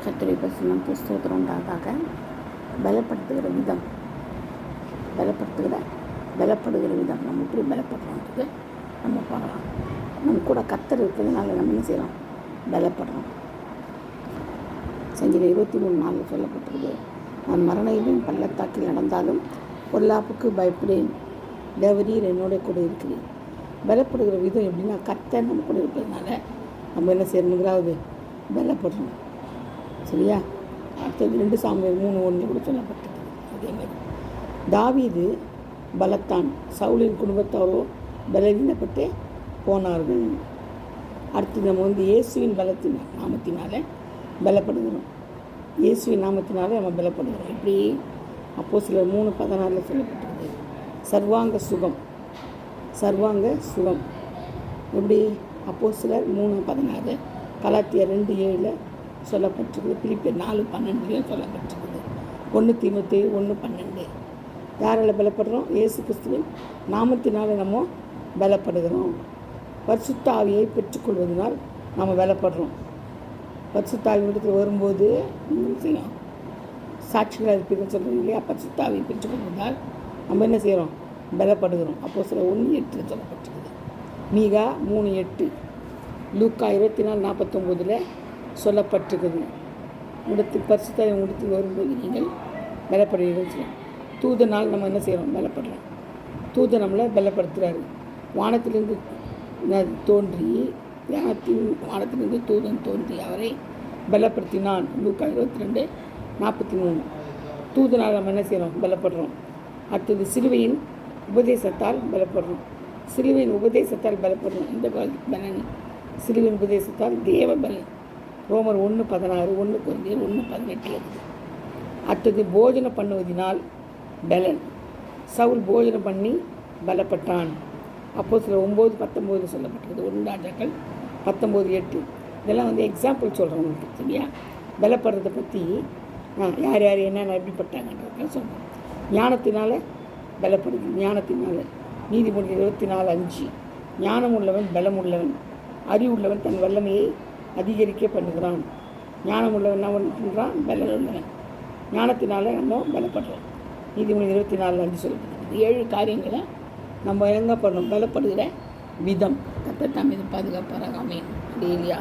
கர்த்தருடைய பரிசுத்த ஸ்தோத்திரம் உண்டாதாக. பலப்படுத்துகிற விதம் பலப்படுகிற விதம் நம்ம எப்படி பலப்படுறோன்றது நம்ம பார்க்கலாம். நம்ம கூட கர்த்தர் இருக்கிறதுனால நம்ம என்ன செய்யலாம்? பலப்படுறோம். சங்கீதம் 23:4 சொல்லப்பட்டிருக்கு, நான் மரணத்தின் பள்ளத்தாக்கில் நடந்தாலும் பொல்லாப்புக்கு பயப்படேன், தேவரீர் என்னோட கூட இருக்கிறேன். பலப்படுகிற விதம் எப்படின்னா, கர்த்தர் நம்ம கூட இருக்கிறதுனால நம்ம என்ன செய்யணுங்கிறாவது பலப்படுறோம். சரியா? அடுத்தது 2 சாமுவேல் 3:1 கூட சொல்லப்பட்டிருக்கு. அதேமாதிரி தாவீது பலத்தான், சவுலின் குடும்பத்தாரோ பலவீனப்பட்டு போனார்கள். அடுத்து நம்ம இயேசுவின் நாமத்தினால பலப்படுகிறோம். இயேசுவின் நாமத்தினால நம்ம பலப்படுகிறோம். இப்படி அப்போஸ்தலர் 3:16 சொல்லப்பட்டிருக்கு. சர்வாங்க சுகம் எப்படி? அப்போஸ்தலர் 3:16, கலாத்தியர் 2:7 சொல்லப்பட்டிருக்குது. பிலிப்பியர் 4:12 சொல்லப்பட்டிருக்குது. 1 தீமோத்தேயு 1:12. யாரால் பலப்படுறோம்? இயேசு கிறிஸ்துவின் நாமத்தினால நம்ம பலப்படுகிறோம். பரிசுத்த ஆவியை பெற்றுக்கொள்வதனால் நம்ம பலப்படுறோம். பரிசுத்த ஆவி இடத்துல வரும்போது செய்யணும், சாட்சிகள் இருப்பீங்கன்னு சொல்கிறோம் இல்லையா? பரிசுத்த ஆவியை பெற்றுக்கொள்வதால் நம்ம என்ன செய்கிறோம்? பலப்படுகிறோம். அப்போஸ்தலர் 1:8 சொல்லப்பட்டிருக்குது. மீகா 3:8, லூக்கா 24:49 சொல்லப்பட்டிருக்குது. பரிசுத்த ஆவி இடத்தில் வரும்போது நீங்கள் பலப்படுவீர்கள் சொல்லலாம். தூதனால் நம்ம என்ன செய்கிறோம்? பலப்படுறோம். தூதன் நம்மளை பலப்படுத்துகிறாரு. வானத்திலிருந்து தூதன் தோன்றி அவரை பலப்படுத்தினான். லூக்கா 22:43. தூதனால் நம்ம என்ன செய்கிறோம்? பலப்படுறோம். அடுத்தது சிலுவையின் உபதேசத்தால் பலப்படுறோம். இந்த பலன் சிலுவையின் உபதேசத்தால் தேவ பலன். ரோமர் 1:16, 1 கொரிந்தியர் 1:18 இருக்குது. அடுத்தது போஜனம் பண்ணுவதினால் பலன். சவுல் போஜனம் பண்ணி பலப்பட்டான். அப்போஸ்தலர் 9:19 சொல்லப்பட்டிருக்குது. 1 ராஜாக்கள் 19:8. இதெல்லாம் எக்ஸாம்பிள் சொல்கிறேன் உங்களுக்கு. சரியா? பலப்படுறதை பற்றி யார் என்னென்ன எப்படிப்பட்டாங்கன்றதுலாம் சொல்கிறேன். ஞானத்தினால பலப்படுது. நீதிமொழிகள் 24:5, ஞானம் உள்ளவன் பலம் உள்ளவன், அறிவுள்ளவன் தன் வல்லமையை அதிகரிக்க பண்ணுகிறான். ஞானம் உள்ளவன் என்ன பண்ணுறான்? பலம் உள்ளவன். ஞானத்தினால நம்ம பலப்படுறோம். நீதிமொழிகள் 24:5 சொல்லப்பட்டிருக்கு. 7 காரியங்களை நம்ம எங்கே பண்ணணும்? பலப்படுகிற விதம். கர்த்தர் தாமே பாதுகாப்பாராக. ஆமென். இல்லையா?